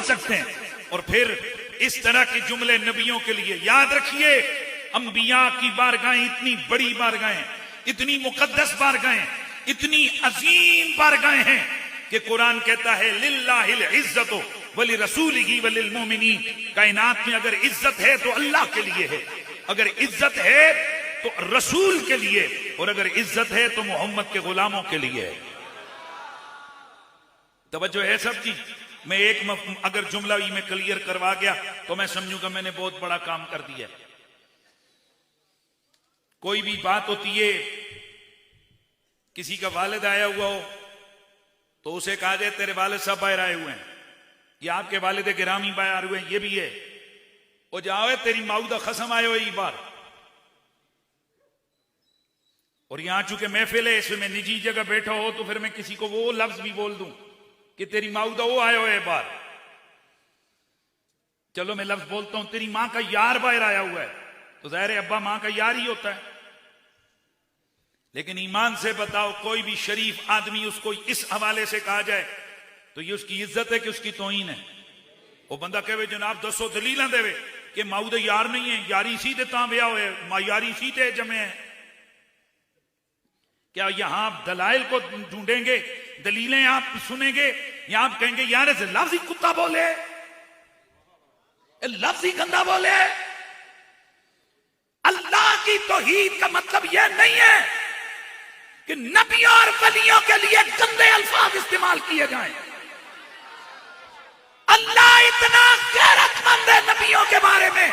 समझ सकते हैं। और फिर इस तरह के जुमले नबियों के लिए याद रखिए। अंबिया की बारगाहें इतनी बड़ी बारगाहें, इतनी मुकद्दस बारगाहें, इतनी अजीम बारगाहें हैं कि कुरान कहता है लिल्लाहिल इज्जतु वली रसूलिही वलिल मोमिनीन। कायनात में अगर इज्जत है तो अल्लाह के लिए है, अगर इज्जत है तो रसूल के लिए, और अगर इज्जत है तो मोहम्मद के गुलामों के लिए है। तवज्जो है सबकी। मैं एक अगर जुमला ही में क्लियर करवा गया तो मैं समझूंगा मैंने बहुत बड़ा काम कर दिया। कोई भी बात होती है, किसी का वालिद आया हुआ हो तो उसे कहा जाए तेरे वालिद साहब बाहर आए हुए हैं, या आपके वालिद गिरामी बाहर हुए हैं, ये भी है। वो जाओ तेरी माऊदा खसम आए हो एक बार। और यहां चूंकि महफिल है, इसमें निजी जगह बैठा हो तो फिर मैं किसी को वो लफ्ज भी बोल दूं कि तेरी माऊदा वो आए हो एक बार। चलो मैं लफ्ज बोलता हूं, तेरी मां का यार बाहर आया हुआ है, तो जाहिर है अब्बा मां का यार ही होता है। लेकिन ईमान से बताओ, कोई भी शरीफ आदमी उसको इस हवाले से कहा जाए तो ये उसकी इज्जत है कि उसकी तौहीन है? वो बंदा कहे जनाब दसो दलील देवे कि माऊदे यार नहीं है, यारी सीधे ता ब्याह हुए, यारी सीधे जमे है। क्या यहां आप दलाइल को ढूंढेंगे, दलीलें आप सुनेंगे, या आप कहेंगे यार ऐसे लफ्ज ही कुत्ता बोले, लफ्ज ही गंदा बोले? अल्लाह की तौहीद का मतलब यह नहीं है कि नबियों और वलियों के लिए गंदे अल्फाज इस्तेमाल किए जाएं। अल्लाह इतना गैरतमंद है नबियों के बारे में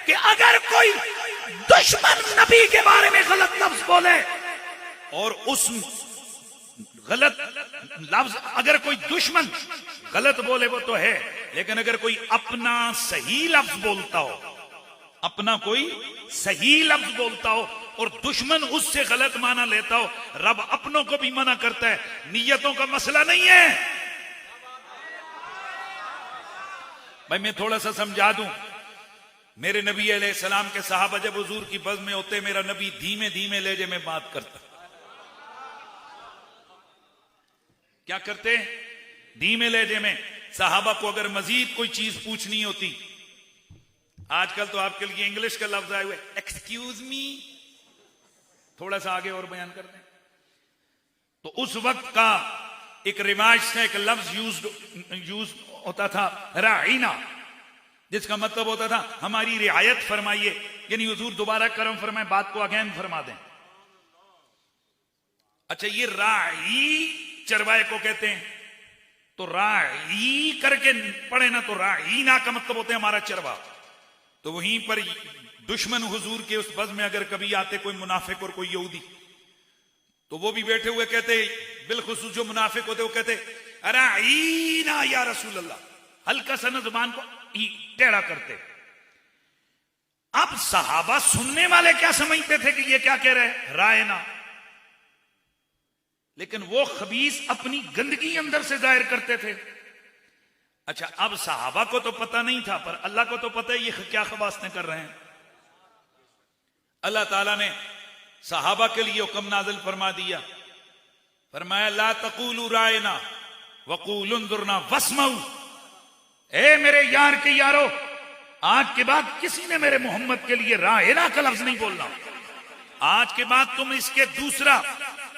कि अगर कोई दुश्मन नबी के बारे में गलत लफ्ज बोले, और उस गलत लफ्ज अगर कोई दुश्मन गलत बोले वो तो है, लेकिन अगर कोई अपना सही लफ्ज बोलता हो, अपना कोई सही लफ्ज बोलता हो और दुश्मन उससे गलत माना लेता हो, रब अपनों को भी मना करता है। नियतों का मसला नहीं है। भाई मैं थोड़ा सा समझा दूं, मेरे नबी अलैहिस्सलाम के सहाबा जब हुजूर की बज़ में होते, मेरा नबी धीमे धीमे लहजे में बात करता। क्या करते? धीमे लहजे में। सहाबा को अगर मजीद कोई चीज पूछनी होती, आजकल तो आपके लिए इंग्लिश का लफ्ज आए हुए एक्सक्यूज मी, थोड़ा सा आगे और बयान कर दें, तो उस वक्त का एक रिवाज से एक लफ्ज यूज होता था राइना, जिसका मतलब होता था हमारी रियायत फरमाइए, यानी हुजूर दोबारा करम फरमाए, बात को अगेन फरमा दें। अच्छा, ये राई चरवाए को कहते हैं, तो राई करके पढ़े ना तो राईना का मतलब होता है हमारा चरवा। तो वहीं पर दुश्मन हुजूर के उस बज़ में अगर कभी आते कोई मुनाफिक और कोई यहूदी, तो वो भी बैठे हुए कहते, बिलखुसूस जो मुनाफिक होते वो कहते राईना या रसूल अल्लाह, हल्का सा न जुबान को टेढ़ा करते। अब सहाबा सुनने वाले क्या समझते थे कि ये क्या कह रहे हैं, रायना, लेकिन वो खबीस अपनी गंदगी अंदर से जाहिर करते थे। अच्छा, अब सहाबा को तो पता नहीं था, पर अल्लाह को तो पता है ये क्या खबासतें कर रहे हैं। अल्लाह ताला ने सहाबा के लिए हुक्म नाज़िल फरमा दिया, फरमाया ला तक़ूलू रायना वक़ूलू उन्ज़ुरना वस्मऊ। ए मेरे यार के यारो, आज के बाद किसी ने मेरे मोहम्मद के लिए रायना का लफ्ज नहीं बोलना। आज के बाद तुम इसके दूसरा,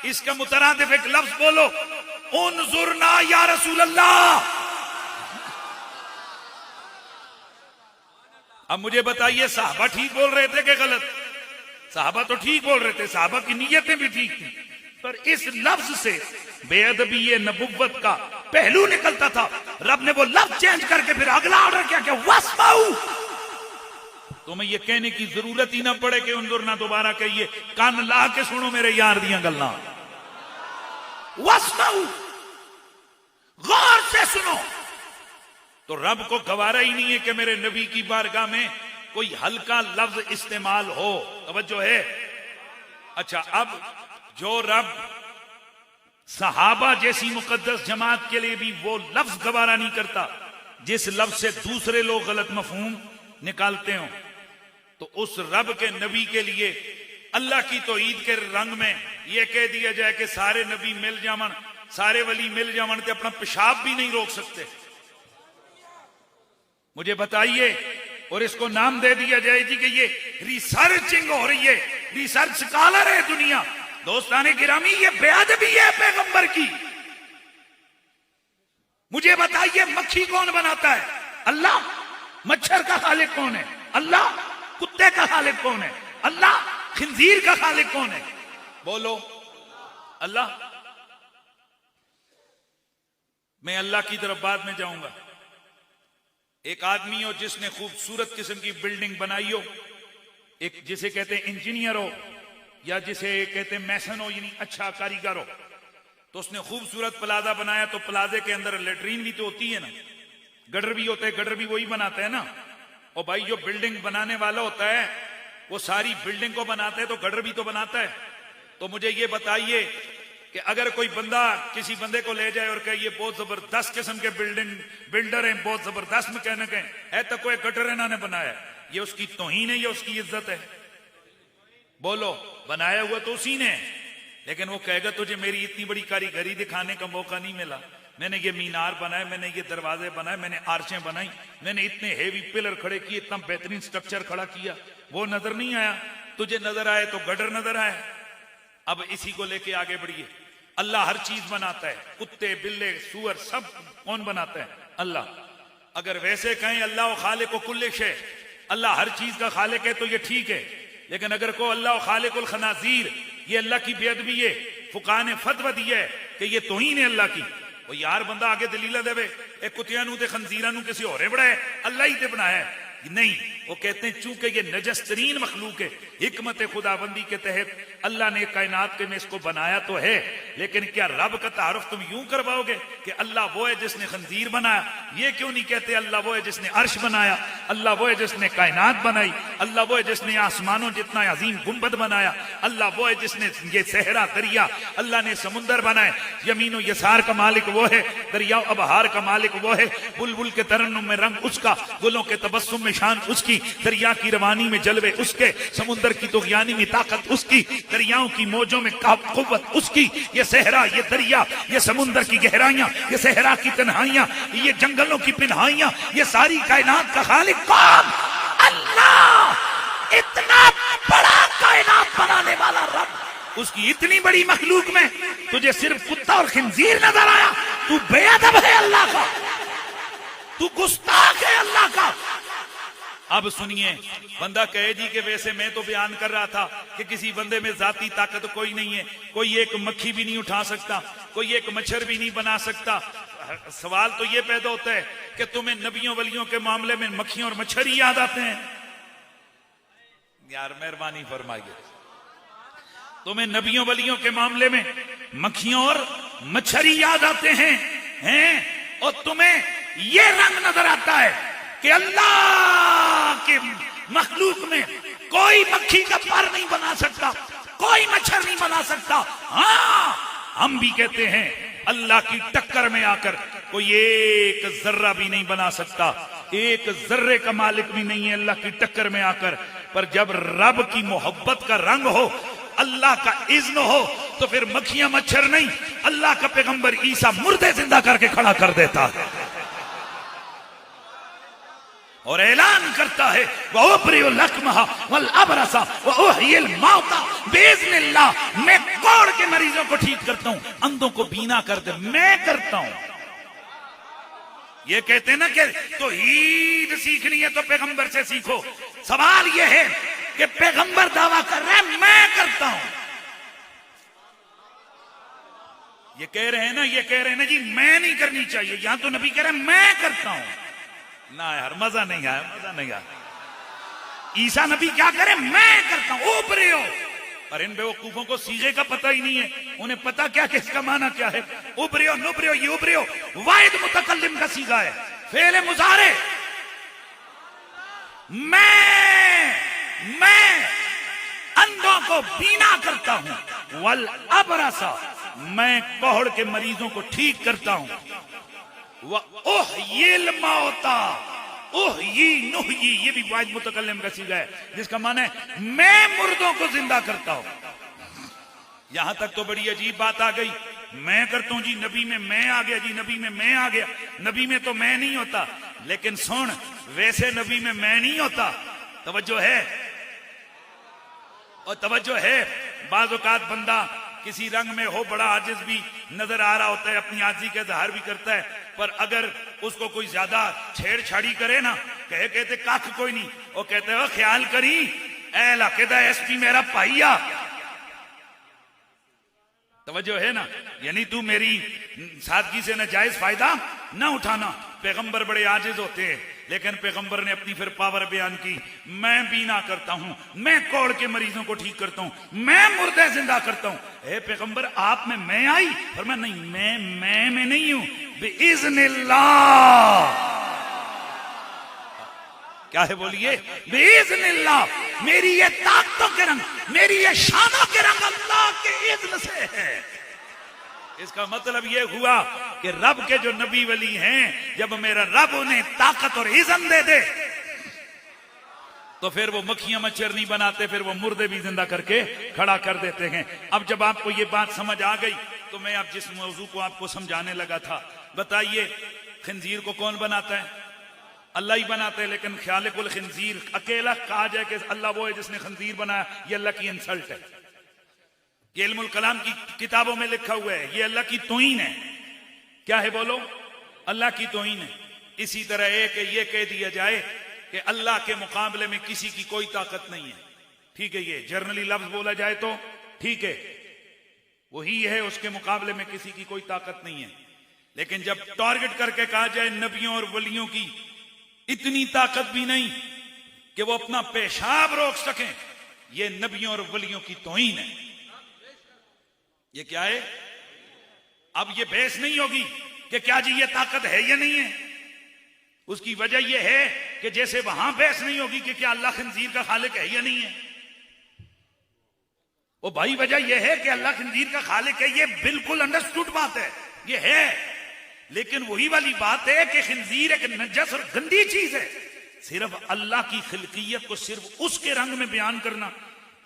इसका मुतरादिफ एक लफ्ज बोलो, उन्जुरना या रसूल अल्लाह। अब मुझे बताइए, साहबा ठीक बोल रहे थे कि गलत? साहबा तो ठीक बोल रहे थे, साहबा की नीयतें भी ठीक थी, पर इस लफ्ज से बेअदबी नबुव्वत का पहलू निकलता था। रब ने वो लफ्ज चेंज करके फिर अगला ऑर्डर किया कि वस्माऊ। तुम्हें ये कहने की जरूरत ही ना पड़े कि उन्जुरना दोबारा कहिए, कान ला के सुनो मेरे यार दियां गल्लां, वस्माऊ, गौर से सुनो। तो रब को गवारा ही नहीं है कि मेरे नबी की बारगाह में कोई हल्का लफ्ज इस्तेमाल हो। तवज्जो है? अच्छा, अब जो रब सहाबा जैसी मुकद्दस जमात के लिए भी वो लफ्ज गवारा नहीं करता जिस लफ्ज से दूसरे लोग गलत मफहूम निकालते हो, तो उस रब के नबी के लिए अल्लाह की तौहीद के रंग में यह कह दिया जाए कि सारे नबी मिल जावन, सारे वली मिल जावन, तो अपना पेशाब भी नहीं रोक सकते। मुझे बताइए, और इसको नाम दे दिया जाए जी कि ये रिसर्चिंग हो रही है, रिसर्च स्कॉलर है दुनिया। दोस्ताने गिरामी, ये बेअदबी है पैगंबर की। मुझे बताइए, मक्खी कौन बनाता है? अल्लाह। मच्छर का खालिक कौन है? अल्लाह। कुत्ते का खालिक कौन है? अल्लाह। खिंजीर का खालिक कौन है? बोलो, अल्लाह। मैं अल्लाह की तरफ बाद में जाऊंगा। एक आदमी हो जिसने खूबसूरत किस्म की बिल्डिंग बनाई हो, एक जिसे कहते हैं इंजीनियर हो या जिसे कहते हैं मैसन हो, यानी अच्छा कारीगर हो, तो उसने खूबसूरत प्लाजा बनाया। तो प्लाजे के अंदर लेटरीन भी तो होती है ना, गटर भी होता है, गटर भी वही बनाता है ना। और भाई जो बिल्डिंग बनाने वाला होता है वो सारी बिल्डिंग को बनाता है, तो गटर भी तो बनाता है। तो मुझे ये बताइए कि अगर कोई बंदा किसी बंदे को ले जाए और कहे ये बहुत जबरदस्त किस्म के बिल्डर हैं, बहुत जबरदस्त मैकेनिक हैं, है तो कोई गटर इन्होंने बनाया, ये उसकी तौहीन है, ये उसकी इज्जत है? बोलो, बनाया हुआ तो उसी ने, लेकिन वो कहेगा तुझे मेरी इतनी बड़ी कारीगरी दिखाने का मौका नहीं मिला। मैंने ये मीनार बनाए, मैंने ये दरवाजे बनाए, मैंने आर्चें बनाई, मैंने इतने हेवी पिलर खड़े किए, इतना बेहतरीन स्ट्रक्चर खड़ा किया, वो नजर नहीं आया। तुझे नजर आए तो गटर नजर आए। अब इसी को लेके आगे बढ़िए। अल्लाह हर चीज बनाता है, कुत्ते बिल्ले सूअर सब कौन बनाता है? अल्लाह। अगर वैसे कहें अल्लाह खालिक कुल्ले शे, अल्लाह हर चीज का खालिक है, तो ये ठीक है। लेकिन अगर को अल्लाह खालिकुल खनाजीर, ये अल्लाह की बेअदबी है। फुकाहा ने फतवा दिया है कि ये तौहीन है अल्लाह की। वो यार बंदा आगे दलीला देवे, ए कुत्तियां नू ते खंजीरां नू किसी होरे बनाया, अल्लाह ही ते बनाया है। नहीं, वो कहते हैं चूंकि ये नजस तरीन मखलूक है, हिकमत खुदाबंदी के तहत अल्लाह ने कायनात के में इसको बनाया तो है, लेकिन क्या रब का तारुफ तुम यूं करवाओगे कि अल्लाह वो है जिसने खंजीर बनाया? ये क्यों नहीं कहते अल्लाह वो है जिसने अर्श बनाया, अल्लाह वो है जिसने कायनात बनाई, अल्लाह वो है जिसने आसमानों जितना अजीम गुंबद बनाया, अल्लाह वो है जिसने ये सहरा दरिया, अल्लाह ने समुंदर बनाए, यमीनो यसार का मालिक वो है, दरिया अबहार का मालिक वो है, बुलबुल के तरन्नुम में रंग उसका, गुलों के तबस्सुम में शान उसकी, दरिया की रवानी में जलवे उसके, समुंदर की तुग़यानी में ताकत उसकी, दरियाओं की मौजों में कुव्वत उसकी। ये सहरा, ये दरिया, ये समुंदर की गहराइयां, ये सहरा की तन्हाइयां, ये जंगलों की पिन्हाइयां, ये सारी कायनात का खालिक कौन? अल्लाह। इतना बड़ा कायनात बनाने वाला रब, उसकी इतनी बड़ी मखलूक में तुझे सिर्फ कुत्ता और खिंजीर नजर आया? तू बेअदब है अल्लाह का, तू गुस्ताख है अल्लाह का। अब सुनिए, बंदा कहे जी कि वैसे मैं तो बयान कर रहा था कि किसी बंदे में जाती ताकत कोई नहीं है, कोई एक मक्खी भी नहीं उठा सकता, कोई एक मच्छर भी नहीं बना सकता। सवाल तो ये पैदा होता है कि तुम्हें नबियों वलियों के मामले में मक्खियों और मच्छर ही याद आते हैं? यार मेहरबानी फरमाइए, तुम्हें नबियों वलियों के मामले में मक्खियों और मच्छर ही याद आते हैं? और तुम्हें यह रंग नजर आता है कि अल्लाह के मखलूक में कोई मक्खी का पर नहीं बना सकता, कोई मच्छर नहीं बना सकता। हाँ, हम भी कहते हैं अल्लाह की टक्कर में आकर कोई एक जर्रा भी नहीं बना सकता, एक जर्रे का मालिक भी नहीं है अल्लाह की टक्कर में आकर। पर जब रब की मोहब्बत का रंग हो, अल्लाह का इज्न हो, तो फिर मक्खियां मच्छर नहीं, अल्लाह का पैगंबर ईसा मुर्दे जिंदा करके खड़ा कर देता है और ऐलान करता है मैं कोड़ के मरीजों को ठीक करता हूं, अंधों को बीना कर दे, मैं करता हूं। ये कहते हैं ना कि तो ईद सीखनी है तो पैगंबर से सीखो। सवाल ये है कि पैगंबर दावा कर रहे हैं मैं करता हूं, ये कह रहे हैं ना जी मैं नहीं करनी चाहिए, यहां तो नबी कह रहे हैं मैं करता हूं। ना यार, मजा नहीं आया। ईसा नबी क्या करे? मैं करता हूं। ओपरे हो। और इन बेवकूफों को सीगे का पता ही नहीं है, उन्हें पता क्या कि इसका माना क्या है। उबरे हो, नुबरे हो, ये उबरे हो वाहिद मुतकल्लिम का सीगा है, फेले मुजारे। मैं अंधों को बीना करता हूं, वल अबरसा मैं कोहड़ के मरीजों को ठीक करता हूं, ये भी वाहिद मुतकल्लिम का सीगा है, जिसका माना है मैं मुर्दों को जिंदा करता हूं। यहां तक तो बड़ी अजीब बात आ गई, मैं करता हूं जी, नबी में मैं आ गया जी, नबी में मैं आ गया, नबी में तो मैं नहीं होता। लेकिन सुन, वैसे नबी में मैं नहीं होता। तवज्जो है, और तवज्जो है, बाज़ औक़ात बंदा किसी रंग में हो, बड़ा आजिज भी नजर आ रहा होता है, अपनी आजिज़ी का इज़हार भी करता है, पर अगर उसको कोई ज्यादा छेड़छाड़ी करे ना, कहते कख कोई नहीं, वो कहते हो ख्याल करी ए इलाके दा एसपी मेरा भाई आ। तवज्जो है ना, यानी तू मेरी सादगी से नाजायज फायदा ना उठाना। पैगंबर बड़े आजिज होते हैं, लेकिन पैगंबर ने अपनी फिर पावर बयान की, मैं बीना करता हूं, मैं कोड़ के मरीजों को ठीक करता हूं, मैं मुर्दे जिंदा करता हूं। ए पैगंबर, आप में मैं आई? और मैं नहीं, मैं में नहीं हूं, बिइज़्निल्लाह। क्या है बोलिए? बिइज़्निल्लाह। मेरी ये ताकतों के रंग, मेरी ये शानों के रंग अल्लाह के इज़्न से है। इसका मतलब यह हुआ कि रब के जो नबी वली हैं, जब मेरा रब उन्हें ताकत और इज़्न दे दे तो फिर वो मक्खियां मच्छर नहीं बनाते, फिर वो मुर्दे भी जिंदा करके खड़ा कर देते हैं। अब जब आपको ये बात समझ आ गई तो मैं अब जिस मौजू को आपको समझाने लगा था, बताइए खंजीर को कौन बनाता है? अल्लाह ही बनाते हैं। लेकिन खालिकुल खंजीर अकेला कहा जाए कि अल्लाह वो है जिसने खंजीर बनाया, ये अल्लाह की इंसल्ट है। ये इल्मुल कलाम की किताबों में लिखा हुआ है, ये अल्लाह की तौहीन है। क्या है बोलो? अल्लाह की तौहीन है। इसी तरह एक ये कह दिया जाए कि अल्लाह के मुकाबले में किसी की कोई ताकत नहीं है, ठीक है, ये जर्नली लफ्ज बोला जाए तो ठीक है, वही है, उसके मुकाबले में किसी की कोई ताकत नहीं है। लेकिन जब टारगेट करके कहा जाए नबियों और वलियों की इतनी ताकत भी नहीं कि वो अपना पेशाब रोक सकें, ये नबियों और वलियों की तौहीन है। ये क्या है? अब ये बहस नहीं होगी कि क्या जी ये ताकत है या नहीं है। उसकी वजह यह है कि जैसे वहां बहस नहीं होगी कि क्या अल्लाह खंजीर का खालिक है या नहीं है। वो भाई वजह यह है कि अल्लाह खंजीर का खालिक है, ये बिल्कुल अंडरस्टूड बात है, ये है। लेकिन वही वाली बात है कि खंजीर एक नजस और गंदी चीज है। सिर्फ अल्लाह की खिलकियत को सिर्फ उसके रंग में बयान करना,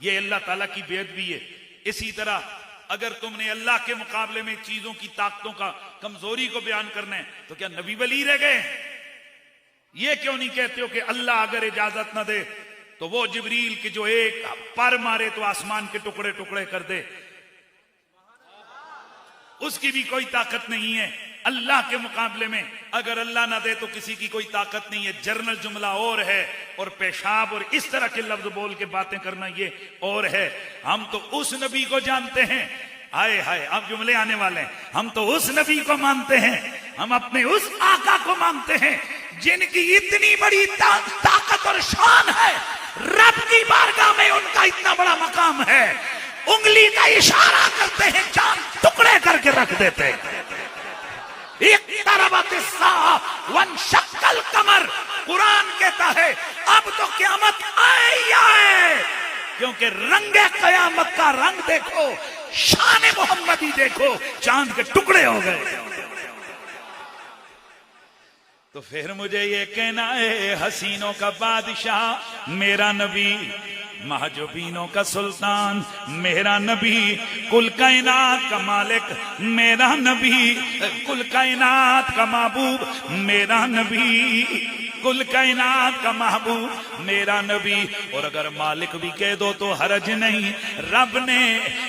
यह अल्लाह ताला की बेअदबी है। इसी तरह अगर तुमने अल्लाह के मुकाबले में चीजों की ताकतों का कमजोरी को बयान करना है तो क्या नबी वली रह गए? ये क्यों नहीं कहते हो कि अल्लाह अगर इजाजत ना दे तो वो जिब्रील के जो एक पर मारे तो आसमान के टुकड़े टुकड़े कर दे, उसकी भी कोई ताकत नहीं है। अल्लाह के मुकाबले में अगर अल्लाह ना दे तो किसी की कोई ताकत नहीं है। जर्नल जुमला और है और पेशाब और इस तरह के लफ्ज बोल के बातें करना ये और है। हम तो उस नबी को जानते हैं, हाय हाय अब जुमले आने वाले हैं, हम तो उस नबी को मानते हैं, हम अपने उस आका को मानते हैं जिनकी इतनी बड़ी ताकत और शान है, रब की बारगाह में उनका इतना बड़ा मकाम है, उंगली का इशारा करते हैं चांद टुकड़े करके रख देते हैं। वन शक्कल कमर, कुरान कहता है अब तो क़यामत आए, क्योंकि रंगे क़यामत का रंग देखो, शान मोहम्मदी देखो, चांद के टुकड़े हो गए। तो फिर मुझे ये कहना है हसीनों का बादशाह मेरा नबी, महजूबीनों का सुल्तान मेरा नबी, कुल कायनात का मालिक मेरा नबी, कुल कायनात का महबूब मेरा नबी, कुल कायनात का महबूब मेरा नबी। और अगर मालिक भी कह दो तो हरज नहीं, रब ने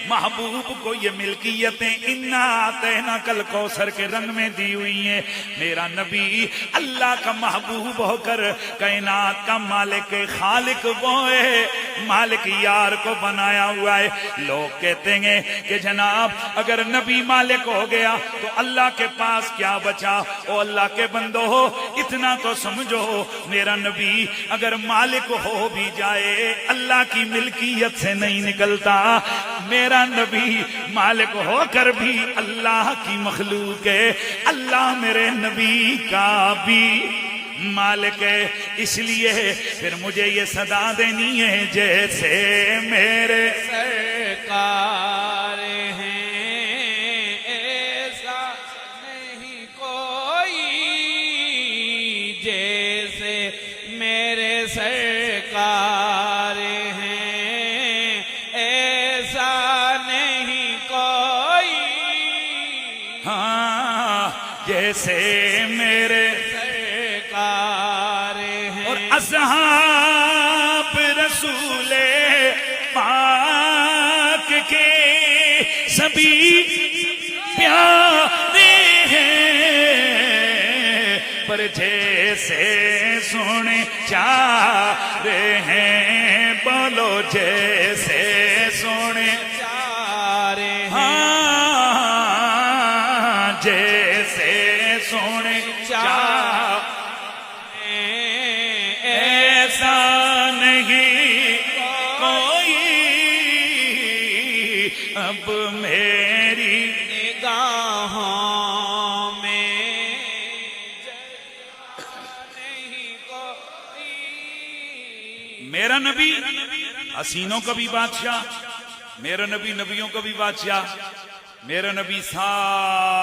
महबूब को ये मिल्कियतें इन्ना आतेना कल कौसर के रंग में दी हुई हैं। मेरा नबी अल्लाह का महबूब होकर कायनात का मालिक खालिक वो है, मालिक यार को बनाया हुआ है। लोग कहते हैं कि जनाब अगर नबी मालिक हो गया तो अल्लाह के पास क्या बचा। ओ अल्लाह के बंदो हो, इतना तो समझो मेरा नबी अगर मालिक हो भी जाए अल्लाह की मिल्कियत से नहीं निकलता। मेरा नबी मालिक होकर भी अल्लाह की मखलूक है, अल्लाह मेरे नबी का भी मालिक है। इसलिए फिर मुझे ये सदा देनी है जैसे मेरे सरकार हैं ऐसा नहीं कोई, जैसे मेरे सरकार हैं ऐसा नहीं कोई। हाँ, जैसे मेरे सरकार असहाब रसूले पाक के सभी प्यारे हैं, पर जैसे सोने चाह रहे हैं, बोलो जैसे सोने चाह रहे हैं, हाँ जैसे सोने चाह ऐसा नहीं कोई अब मेरी निगाहों में, नहीं कोई। मेरा नबी हसीनों का भी बादशाह, मेरा नबी नबियों का भी बादशाह, मेरा नबी सारी